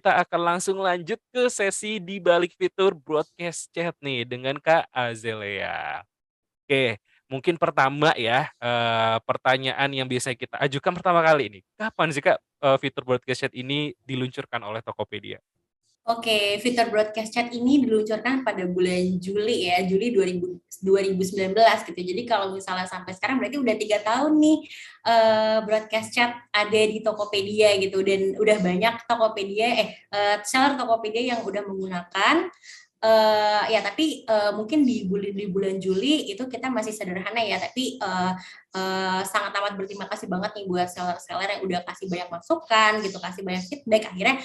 kita akan langsung lanjut ke sesi di balik fitur broadcast chat nih dengan Kak Azalea. Oke, mungkin pertama ya, pertanyaan yang biasa kita ajukan pertama kali ini, kapan sih Kak, fitur broadcast chat ini diluncurkan oleh Tokopedia? Oke, fitur broadcast chat ini diluncurkan pada bulan Juli ya, Juli 2019 gitu. Jadi kalau misalnya sampai sekarang berarti udah 3 tahun nih broadcast chat ada di Tokopedia gitu, dan udah banyak seller Tokopedia yang udah menggunakan. Ya tapi mungkin di bulan Juli itu kita masih sederhana ya, tapi sangat amat berterima kasih banget nih buat seller-seller yang udah kasih banyak masukan gitu, kasih banyak feedback, akhirnya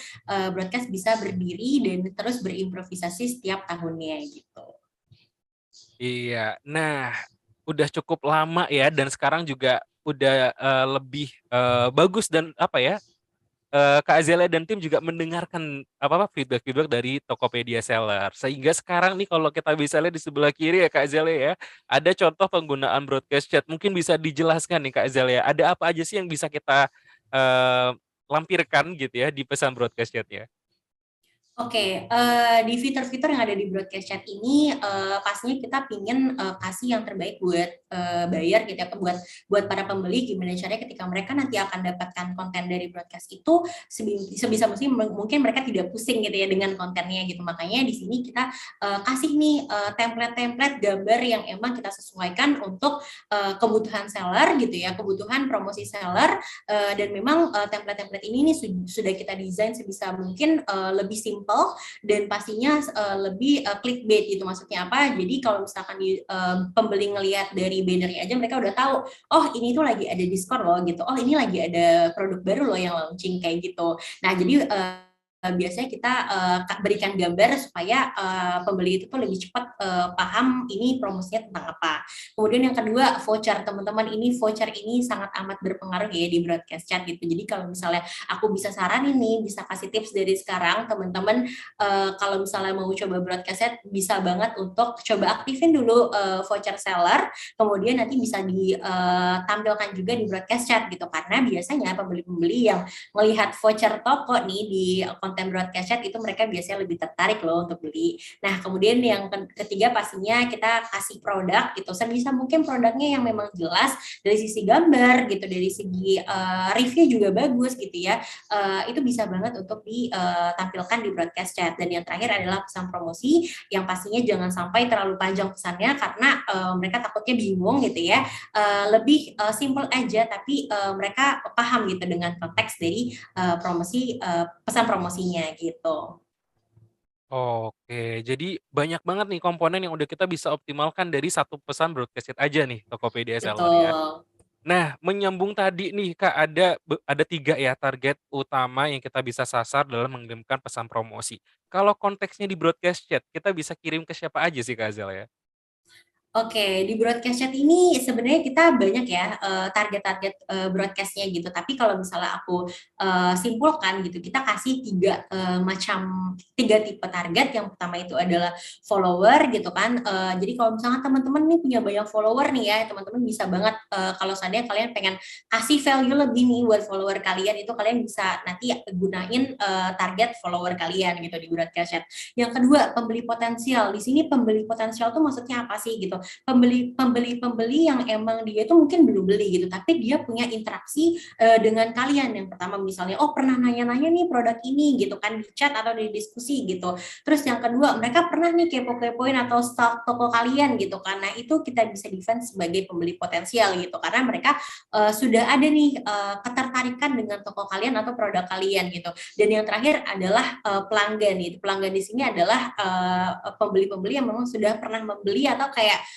broadcast bisa berdiri dan terus berimprovisasi setiap tahunnya gitu. Iya. Nah, udah cukup lama ya dan sekarang juga udah, lebih, bagus dan apa ya, Kak Azalea dan tim juga mendengarkan feedback-feedback dari Tokopedia seller. Sehingga sekarang nih kalau kita bisa lihat di sebelah kiri ya Kak Azalea ya, ada contoh penggunaan broadcast chat. Mungkin bisa dijelaskan nih Kak Azalea, ada apa aja sih yang bisa kita, eee, lampirkan gitu ya di pesan broadcast chat-nya? Oke, di fitur-fitur yang ada di broadcast chat ini, pastinya kita pingin, kasih yang terbaik buat, buyer gitu ya, buat para pembeli, gimana caranya ketika mereka nanti akan dapatkan konten dari broadcast itu, sebisa mungkin mungkin mereka tidak pusing gitu ya dengan kontennya gitu. Makanya di sini kita, kasih nih, template-template gambar yang emang kita sesuaikan untuk, kebutuhan seller gitu ya, kebutuhan promosi seller, dan memang, template-template ini nih sudah kita desain sebisa mungkin, lebih simple dan pastinya lebih clickbait gitu. Maksudnya apa? Jadi kalau misalkan pembeli ngelihat dari bannernya aja mereka udah tahu, oh ini tuh lagi ada diskon loh gitu. Oh ini lagi ada produk baru loh yang launching kayak gitu. Nah, jadi biasanya kita berikan gambar supaya pembeli itu tuh lebih cepat paham ini promosinya tentang apa. Kemudian yang kedua, voucher. Teman-teman, ini voucher ini sangat amat berpengaruh ya di broadcast chat gitu. Jadi kalau misalnya aku bisa saranin nih, bisa kasih tips dari sekarang, teman-teman, kalau misalnya mau coba broadcast chat, bisa banget untuk coba aktifin dulu voucher seller, kemudian nanti bisa ditampilkan juga di broadcast chat gitu, karena biasanya pembeli-pembeli yang melihat voucher toko nih di konten broadcast chat itu mereka biasanya lebih tertarik loh untuk beli. Nah, kemudian yang ketiga pastinya kita kasih produk gitu, sebisa mungkin produknya yang memang jelas dari sisi gambar gitu, dari segi review juga bagus gitu ya. Itu bisa banget untuk ditampilkan di broadcast chat. Dan yang terakhir adalah pesan promosi yang pastinya jangan sampai terlalu panjang pesannya karena mereka takutnya bingung gitu ya. Lebih simple aja tapi mereka paham gitu dengan konteks dari pesan promosinya gitu. Oke, jadi banyak banget nih komponen yang udah kita bisa optimalkan dari satu pesan broadcast chat aja nih Tokopedia seller ya. Betul. Nah, menyambung tadi nih Kak, ada 3 ya target utama yang kita bisa sasar dalam mengirimkan pesan promosi. Kalau konteksnya di broadcast chat, kita bisa kirim ke siapa aja sih Kak Azal ya? Oke, di broadcast chat ini sebenarnya kita banyak ya target-target broadcastnya gitu. Tapi kalau misalnya aku simpulkan gitu, kita kasih tiga tipe target. Yang pertama itu adalah follower gitu kan. Jadi kalau misalnya teman-teman nih punya banyak follower nih ya, teman-teman bisa banget kalau seandainya kalian pengen kasih value lebih nih buat follower kalian, itu kalian bisa nanti gunain target follower kalian gitu di broadcast chat. Yang kedua, pembeli potensial. Di sini pembeli potensial tuh maksudnya apa sih gitu? Pembeli-pembeli yang emang dia itu mungkin belum beli gitu, tapi dia punya interaksi dengan kalian. Yang pertama misalnya, oh pernah nanya-nanya nih produk ini gitu kan di chat atau di diskusi gitu. Terus yang kedua, mereka pernah nih kepo-kepoin atau stalk toko kalian gitu, karena itu kita bisa define sebagai pembeli potensial gitu, karena mereka sudah ada nih ketertarikan dengan toko kalian atau produk kalian gitu. Dan yang terakhir adalah pelanggan gitu. Pelanggan di sini adalah pembeli-pembeli yang memang sudah pernah membeli atau kayak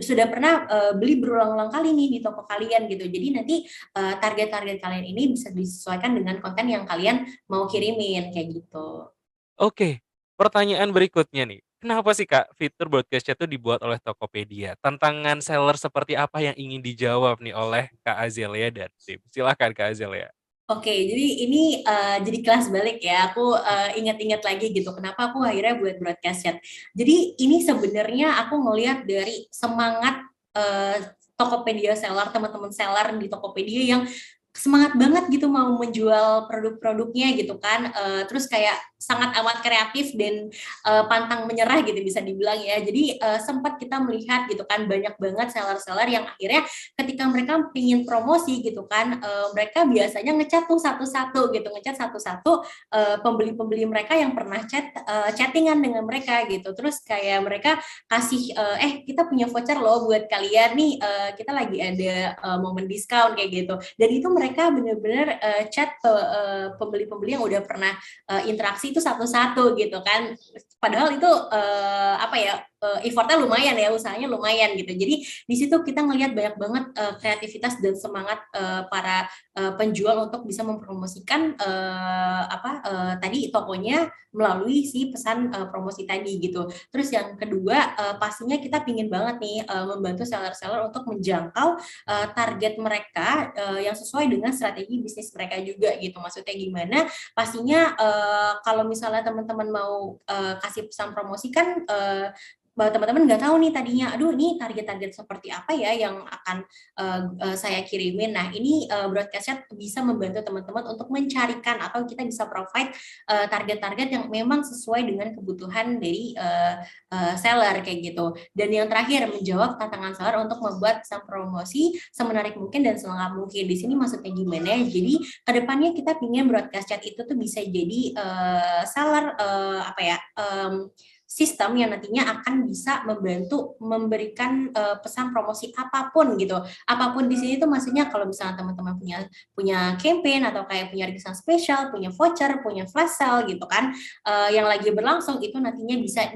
sudah pernah beli berulang-ulang kali nih di toko kalian gitu. Jadi nanti target-target kalian ini bisa disesuaikan dengan konten yang kalian mau kirimin kayak gitu. Oke, pertanyaan berikutnya nih, kenapa sih Kak, fitur broadcast chat itu dibuat oleh Tokopedia? Tantangan seller seperti apa yang ingin dijawab nih oleh Kak Azalea dan tim? Silakan Kak Azalea. Oke, jadi ini jadi kelas balik ya. Aku ingat-ingat lagi gitu. Kenapa aku akhirnya buat broadcast chat. Jadi ini sebenarnya aku ngelihat dari semangat Tokopedia seller, teman-teman seller di Tokopedia yang semangat banget gitu mau menjual produk-produknya gitu kan, terus kayak sangat amat kreatif dan pantang menyerah gitu bisa dibilang ya. Jadi sempat kita melihat gitu kan banyak banget seller-seller yang akhirnya ketika mereka ingin promosi gitu kan, mereka biasanya ngecat tuh satu-satu gitu, ngecat satu-satu pembeli-pembeli mereka yang pernah chattingan dengan mereka gitu. Terus kayak mereka kasih kita punya voucher loh buat kalian nih, kita lagi ada momen diskon kayak gitu. Dan itu mereka bener-bener chat pembeli-pembeli yang udah pernah interaksi itu satu-satu gitu kan. Padahal itu effortnya lumayan ya, usahanya lumayan gitu. Jadi di situ kita ngelihat banyak banget kreativitas dan semangat para penjual untuk bisa mempromosikan tadi tokonya melalui si pesan promosi tadi gitu. Terus yang kedua pastinya kita pingin banget nih membantu seller-seller untuk menjangkau target mereka yang sesuai dengan strategi bisnis mereka juga gitu. Maksudnya gimana? Pastinya kalau misalnya teman-teman mau kasih pesan promosi kan teman-teman nggak tahu nih tadinya, aduh ini target-target seperti apa ya yang akan saya kirimin. Nah ini broadcastnya bisa membantu teman-teman untuk mencarikan atau kita bisa provide target-target yang memang sesuai dengan kebutuhan dari seller kayak gitu. Dan yang terakhir menjawab tantangan seller untuk membuat pesan promosi semenarik mungkin dan selengkap mungkin. Di sini maksudnya gimana? Jadi kedepannya kita pingin broadcast chat itu tuh bisa jadi seller sistem yang nantinya akan bisa membantu memberikan pesan promosi apapun gitu. Apapun di sini tuh maksudnya kalau misalnya teman-teman punya campaign atau kayak punya rekening spesial, punya voucher, punya flash sale gitu kan, yang lagi berlangsung itu nantinya bisa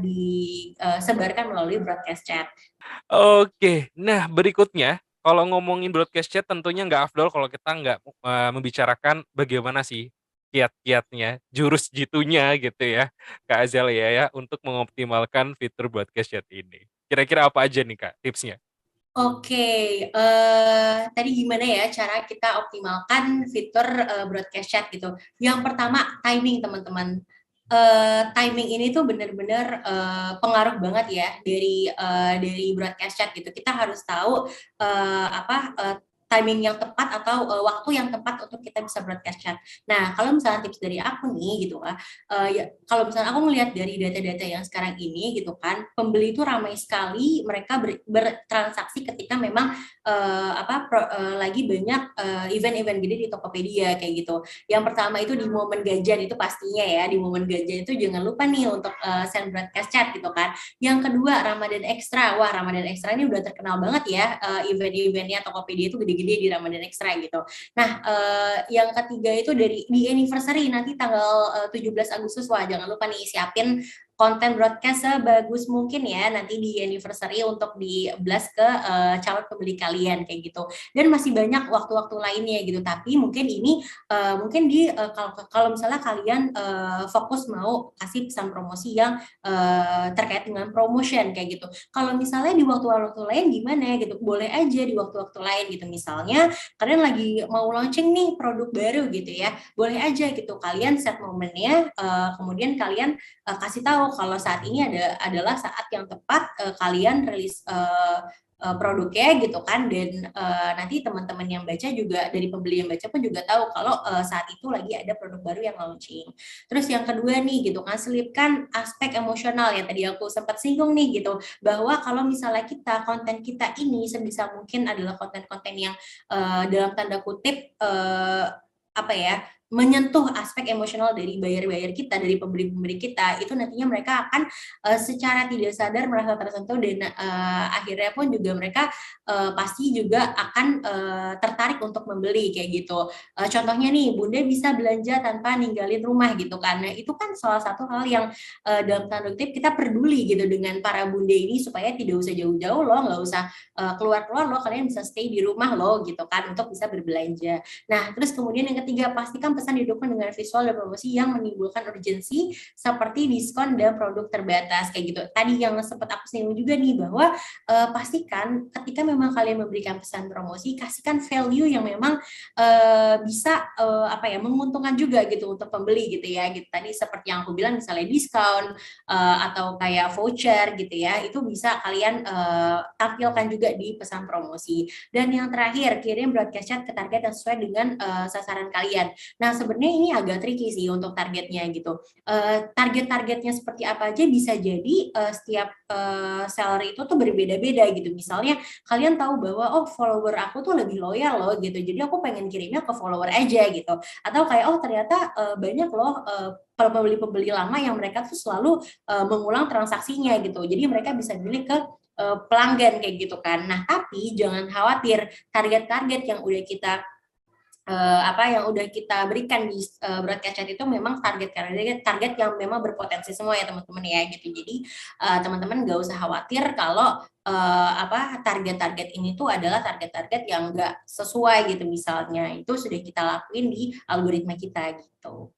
disebarkan melalui broadcast chat. Oke, nah berikutnya, kalau ngomongin broadcast chat tentunya nggak afdol kalau kita nggak, membicarakan bagaimana sih kiat-kiatnya, jurus jitunya gitu ya, Kak Azalea ya, untuk mengoptimalkan fitur broadcast chat ini. Kira-kira apa aja nih Kak tipsnya? Oke, tadi gimana ya cara kita optimalkan fitur broadcast chat gitu. Yang pertama timing teman-teman. Timing ini tuh benar-benar pengaruh banget ya dari broadcast chat gitu. Kita harus tahu timing yang tepat atau waktu yang tepat untuk kita bisa broadcast chat. Nah, kalau misalnya tips dari aku nih gitu ya, kalau misalnya aku melihat dari data-data yang sekarang ini gitu kan, pembeli itu ramai sekali mereka bertransaksi ketika memang lagi banyak event-event gede di Tokopedia kayak gitu. Yang pertama itu di momen gajian itu pastinya ya, di momen gajian itu jangan lupa nih untuk send broadcast chat gitu kan. Yang kedua Ramadan Extra. Wah, Ramadan Extra ini udah terkenal banget ya, event-eventnya Tokopedia itu gede-gede di Ramadan Extra gitu. Nah, yang ketiga itu di anniversary nanti tanggal 17 Agustus. Wah, jangan lupa nih siapin konten broadcast sebagus mungkin ya nanti di anniversary untuk di blast ke calon pembeli kalian kayak gitu. Dan masih banyak waktu-waktu lainnya gitu. Tapi mungkin ini mungkin kalau misalnya kalian fokus mau kasih pesan promosi yang terkait dengan promotion kayak gitu. Kalau misalnya di waktu-waktu lain gimana gitu, boleh aja di waktu-waktu lain gitu. Misalnya kalian lagi mau launching nih produk baru gitu ya, boleh aja gitu kalian set momennya, kemudian kalian kasih tahu kalau saat ini adalah saat yang tepat kalian rilis produknya gitu kan. Dan nanti teman-teman yang baca juga, dari pembeli yang baca pun juga tahu kalau saat itu lagi ada produk baru yang launching. Terus yang kedua nih gitu kan, selipkan aspek emosional yang tadi aku sempat singgung nih gitu, bahwa kalau misalnya konten kita ini sebisa mungkin adalah konten-konten yang dalam tanda kutip menyentuh aspek emosional dari buyer-buyer kita, dari pembeli-pembeli kita, itu nantinya mereka akan secara tidak sadar merasa tersentuh dan akhirnya pun juga mereka pasti juga akan tertarik untuk membeli kayak gitu. Contohnya nih, Bunda bisa belanja tanpa ninggalin rumah gitu kan. Nah, itu kan salah satu hal yang dalam tanda kutip kita peduli gitu dengan para bunda ini supaya tidak usah jauh-jauh loh, nggak usah keluar-keluar loh, kalian bisa stay di rumah loh gitu kan untuk bisa berbelanja. Nah, terus kemudian yang ketiga, pastikan pesan didukung dengan visual dan promosi yang menimbulkan urgensi seperti diskon dan produk terbatas kayak gitu. Tadi yang sempat aku singgung juga nih bahwa pastikan ketika memang kalian memberikan pesan promosi, kasihkan value yang memang bisa menguntungkan juga gitu untuk pembeli gitu ya. Gitu. Tadi seperti yang aku bilang misalnya diskon atau kayak voucher gitu ya, itu bisa kalian tampilkan juga di pesan promosi. Dan yang terakhir, kirim broadcast chat ke target yang sesuai dengan sasaran kalian. Nah, sebenarnya ini agak tricky sih untuk targetnya gitu. Target-targetnya seperti apa aja bisa jadi setiap seller itu tuh berbeda-beda gitu. Misalnya kalian tahu bahwa oh follower aku tuh lebih loyal loh gitu. Jadi aku pengen kirimnya ke follower aja gitu. Atau kayak oh ternyata banyak loh pembeli-pembeli lama yang mereka tuh selalu mengulang transaksinya gitu. Jadi mereka bisa milih ke pelanggan kayak gitu kan. Nah, tapi jangan khawatir target-target yang udah kita yang udah kita berikan di broadcast chat itu memang target yang memang berpotensi semua ya teman-teman ya gitu. Jadi teman-teman nggak usah khawatir kalau target-target ini tuh adalah target-target yang nggak sesuai gitu misalnya. Itu sudah kita lakuin di algoritma kita gitu.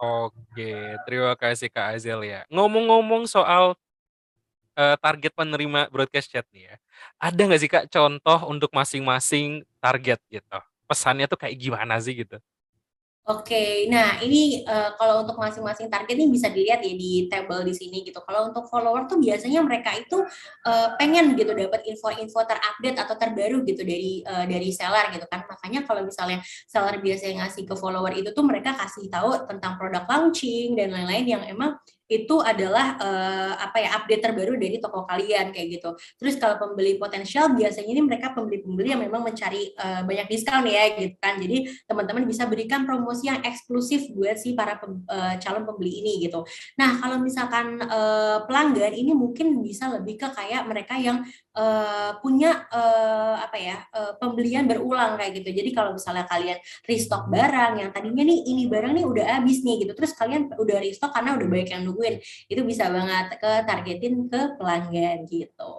Oke, terima kasih Kak Azel ya. Ngomong-ngomong soal target penerima broadcast chat nih ya, ada nggak sih Kak contoh untuk masing-masing target gitu? Pesannya tuh kayak gimana sih gitu? Oke, nah ini kalau untuk masing-masing target ini bisa dilihat ya di table di sini gitu. Kalau untuk follower tuh biasanya mereka itu pengen gitu dapat info-info terupdate atau terbaru gitu dari seller gitu kan. Makanya kalau misalnya seller biasanya ngasih ke follower itu tuh mereka kasih tahu tentang produk launching dan lain-lain yang emang itu adalah update terbaru dari toko kalian kayak gitu. Terus kalau pembeli potensial biasanya ini mereka pembeli-pembeli yang memang mencari banyak diskon ya gitu kan. Jadi teman-teman bisa berikan promosi yang eksklusif buat si para calon pembeli ini gitu. Nah, kalau misalkan pelanggan ini mungkin bisa lebih ke kayak mereka yang punya pembelian berulang kayak gitu. Jadi kalau misalnya kalian restock barang yang tadinya nih ini barang nih udah habis nih gitu, terus kalian udah restock karena udah banyak yang nungguin, itu bisa banget ke targetin ke pelanggan gitu.